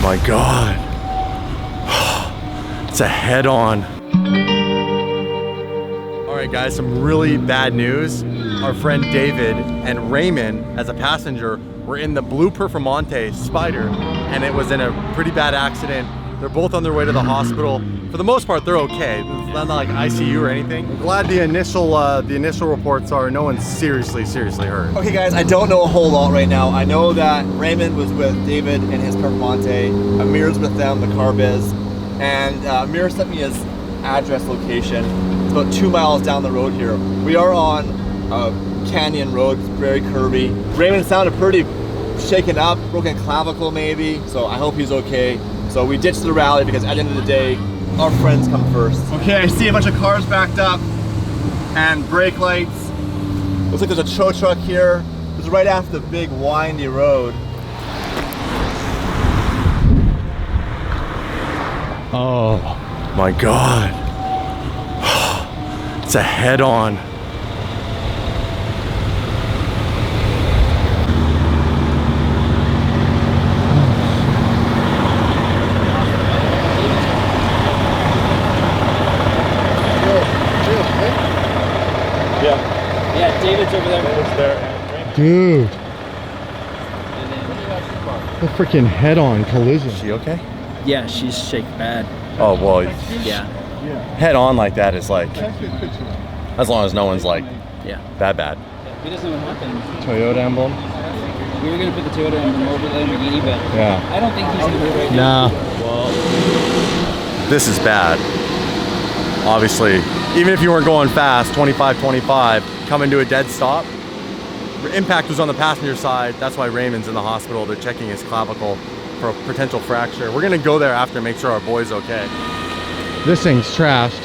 My God. It's a head-on. All right, guys, some really bad news. Our friend David and Raymond, as a passenger, were in the blue Performante SPYDER, and it was in a pretty bad accident. They're both on their way to the hospital. For the most part, they're okay. It's not like ICU or anything. I'm glad the initial reports are no one's seriously hurt. Okay, guys, I don't know a whole lot right now. I know that Raymond was with David and his Performante. Amir's with them, the car biz, and Amir sent me his address location. It's about 2 miles down the road here. We are on a canyon road, it's very curvy. Raymond sounded pretty shaken up, broken clavicle maybe, so I hope he's okay. So we ditched the rally because at the end of the day, our friends come first. Okay, I see a bunch of cars backed up and brake lights. Looks like there's a tow truck here. It's right after the big windy road. Oh my God. It's a head-on. Yeah, David's over there. David's there. Dude. A freaking head-on collision. Is she okay? Yeah, she's shaken bad. Oh, well. Yeah. Head-on like that is like, as long as no one's like, that bad. He doesn't know what happened. Toyota emblem? We were going to put the Toyota emblem over the Lamborghini, but I don't think he's going to do it right now. Well, this is bad. Obviously, even if you weren't going fast, 25, coming to a dead stop, the impact was on the passenger side. That's why Raymond's in the hospital. They're checking his clavicle for a potential fracture. We're gonna go there after and make sure our boy's okay. This thing's trashed.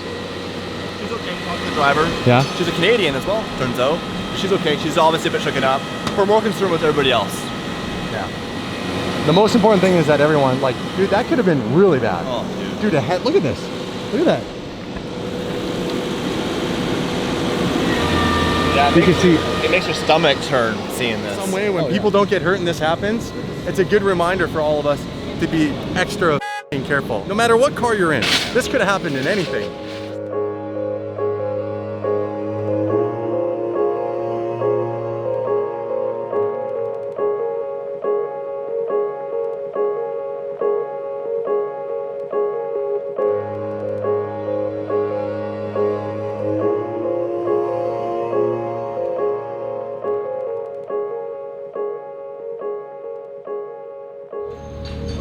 She's okay, talk to the driver. Yeah? She's a Canadian as well, turns out. She's okay, she's obviously a bit shaken up. We're more concerned with everybody else. Yeah. The most important thing is that everyone, like, dude, that could have been really bad. Oh, dude, a head, look at this. Look at that. Yeah, You can see it makes your stomach turn seeing this. Some way when people don't get hurt and this happens, it's a good reminder for all of us to be extra careful. No matter what car you're in, this could have happened in anything.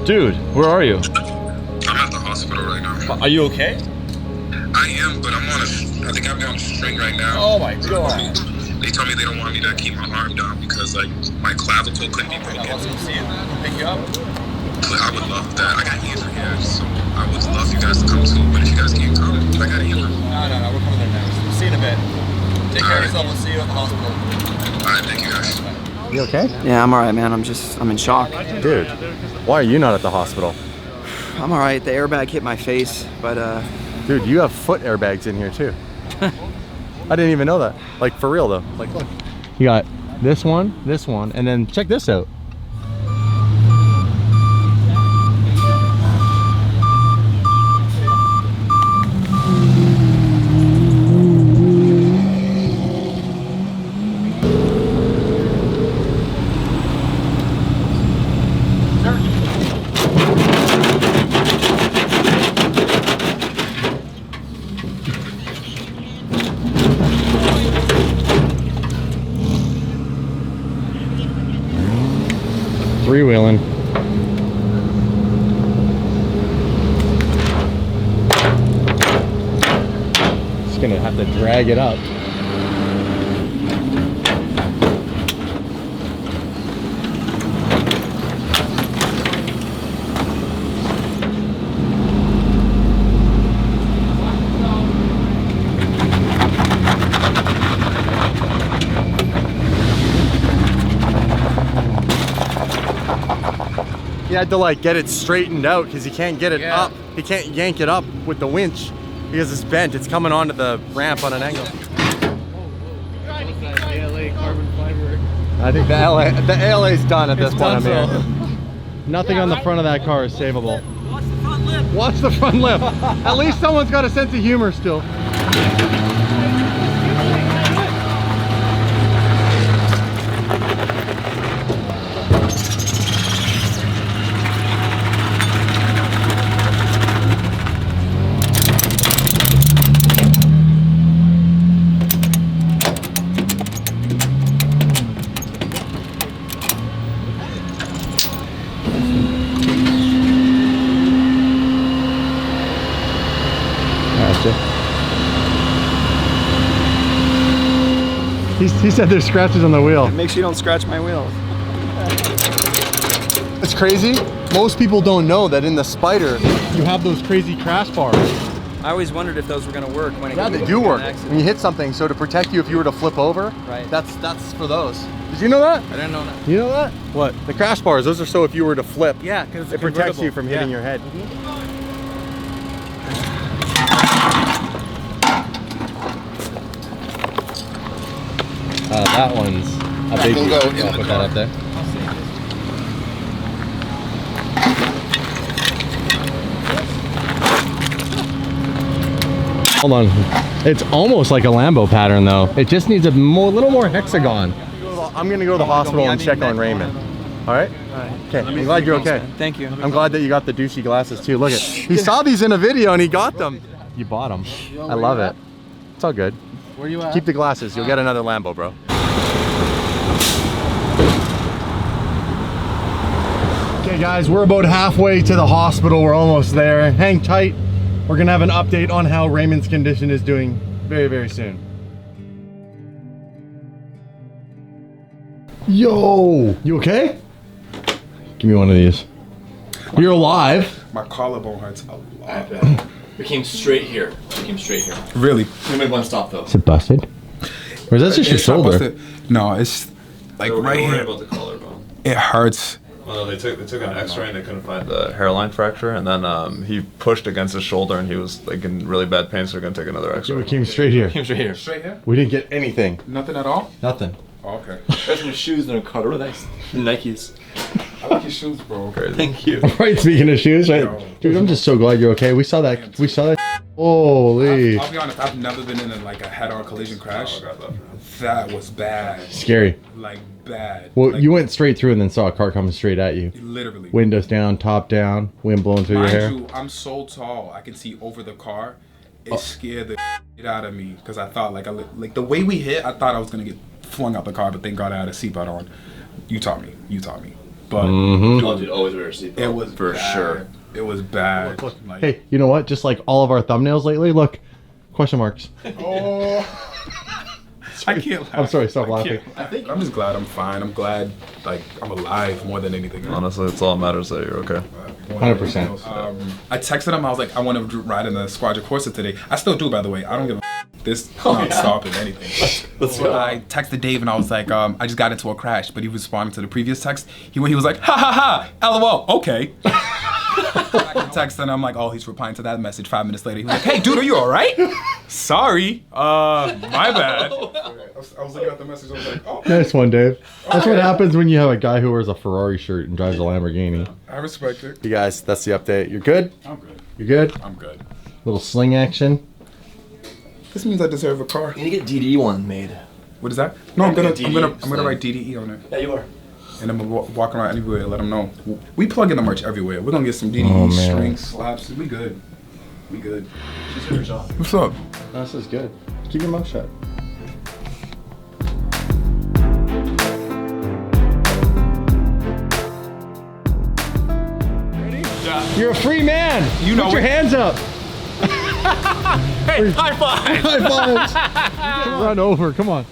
Dude, where are you? I'm at the hospital right now. Are you okay? I am, but I'm on I think I'm on a string right now. Oh my God. They told me they don't want me to keep my arm down because like my clavicle couldn't be broken. I'll see you. Pick you up. But I would love that. I got Andrew here, so I would love you guys to come too. But if you guys can't come, I got Andrew. No, we're coming there next. We'll see you in a bit. Take care of yourself. We'll see you at the hospital. Alright, thank you guys. You okay? Yeah, I'm alright, man. I'm in shock. Dude, why are you not at the hospital? I'm alright. The airbag hit my face, but dude, you have foot airbags in here too. I didn't even know that. Like, for real though. Like, look. You got this one, and then check this out. Freewheeling. Just gonna have to drag it up. He had to like get it straightened out because he can't get it up. He can't yank it up with the winch because it's bent. It's coming onto the ramp on an angle. I think the ALA's done at this point. I'm here. Nothing on the front of that car is savable. Watch the front lip. Watch the front lip. At least someone's got a sense of humor still. He said there's scratches on the wheel. Make sure you don't scratch my wheels. It's crazy. Most people don't know that in the Spider, you have those crazy crash bars. I always wondered if those were going to work when it Yeah, they do work when you hit something. So to protect you if you were to flip over, right? That's for those. Did you know that? I didn't know that. You know that? What? The crash bars. Those are so if you were to flip, Yeah, because it protects you from hitting your head. That one's a big can go in I'll the put car. that up there. Hold on. It's almost like a Lambo pattern though. It just needs a little more hexagon. I'm gonna go to the hospital and check on Raymond. All right? Okay, I'm glad you're okay. Thank you. I'm glad that you got the douchey glasses too. Look at, he saw these in a video and he got them. You bought them. I love it. It's all good. Where you at? Keep the glasses. You'll get another Lambo, bro. Okay guys, we're about halfway to the hospital. We're almost there. Hang tight. We're gonna have an update on how Raymond's condition is doing very, very soon. Yo, you okay? Give me one of these. You're alive. My collarbone hurts a lot. We came straight here. Really? We made one stop though. Is it busted? Or is that just your It's not shoulder? busted. No, it's like right here. about the collarbone. It hurts. Well, they took an X-ray and they couldn't find the hairline fracture, and then he pushed against his shoulder and he was like in really bad pain, so they're gonna take another X-ray. We came straight here. Straight here? We didn't get anything. Nothing at all? Nothing. Oh, okay. There's some shoes in a car. What are nice. Nikes. I like your shoes, bro. Thank you. Right, speaking of shoes, right? Yo. Dude, I'm just so glad you're okay. We saw that. We saw that. Holy. I'll be honest, I've never been in like a head-on collision crash. That was bad. Scary. Like bad. Well, like, you went straight through and then saw a car coming straight at you. literally. Windows down, top down, wind blowing through your hair. Mind you, I'm so tall, I can see over the car. It scared the shit out of me because I thought like the way we hit, I thought I was gonna get flung out the car, but thank God I had a seatbelt on. You taught me. But Dude, always wear a seatbelt. it was for bad. sure. It was bad. Like, Hey, you know what? Just like all of our thumbnails lately, look, question marks. oh, I can't laugh. I'm sorry, stop laughing. I'm just glad I'm fine. I'm glad like I'm alive more than anything else. Honestly, it's all that matters that you're okay. 100%. I texted him. I was like, I want to ride in the Squadra Corsa today. I still do, by the way. I don't give a this not stopping anything. Let's go. I texted Dave and I was like, I just got into a crash, but he responded to the previous text. He was like, ha ha ha, lol, okay. I texted and I'm like, oh, he's replying to that message 5 minutes later. He was like, hey, dude, are you all right? Sorry, my bad. I was looking at the message. I was like, oh. Nice one, Dave. That's what happens when you have a guy who wears a Ferrari shirt and drives a Lamborghini. I respect it. You guys, that's the update. You're good? I'm good. You're good? I'm good. Little sling action. This means I deserve a car. You need to get DD one made. What is that? No, I'm gonna DDE write DDE on it. Yeah, you are. And I'm gonna walk around anywhere and let them know. We plug in the merch everywhere. We're gonna get some DDE Oh, man. strings, slaps. We good. We good. She's doing her job. What's up? This is good. Keep your mouth shut. You're a free man. You know Put your it. hands up. Hey, high five! High fives. Run over. Come on.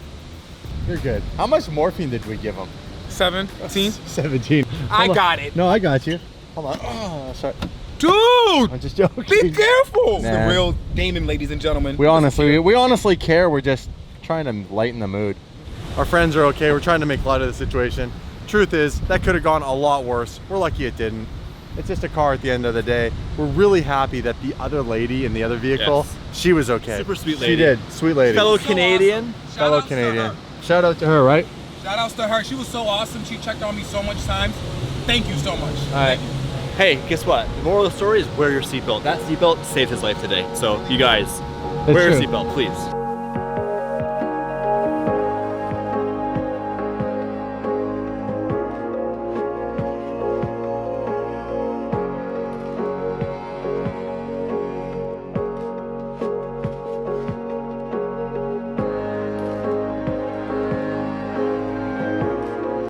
You're good. How much morphine did we give him? 17. 17. I Hold on. got it. No, I got you. Hold on. Oh, sorry. Dude! I'm just joking. Be careful! It's Nah. the real Damon, ladies and gentlemen. We honestly care. We're just trying to lighten the mood. Our friends are okay. We're trying to make light of the situation. Truth is, that could have gone a lot worse. We're lucky it didn't. It's just a car at the end of the day. We're really happy that the other lady in the other vehicle, she was okay. Super sweet lady. She did. Sweet lady. Fellow Canadian. Fellow Canadian. Shout out to her, right? Shout outs to her. She was so awesome. She checked on me so much times. Thank you so much. All right. Hey, guess what? The moral of the story is wear your seatbelt. That seatbelt saved his life today. So you guys, wear your seatbelt, please.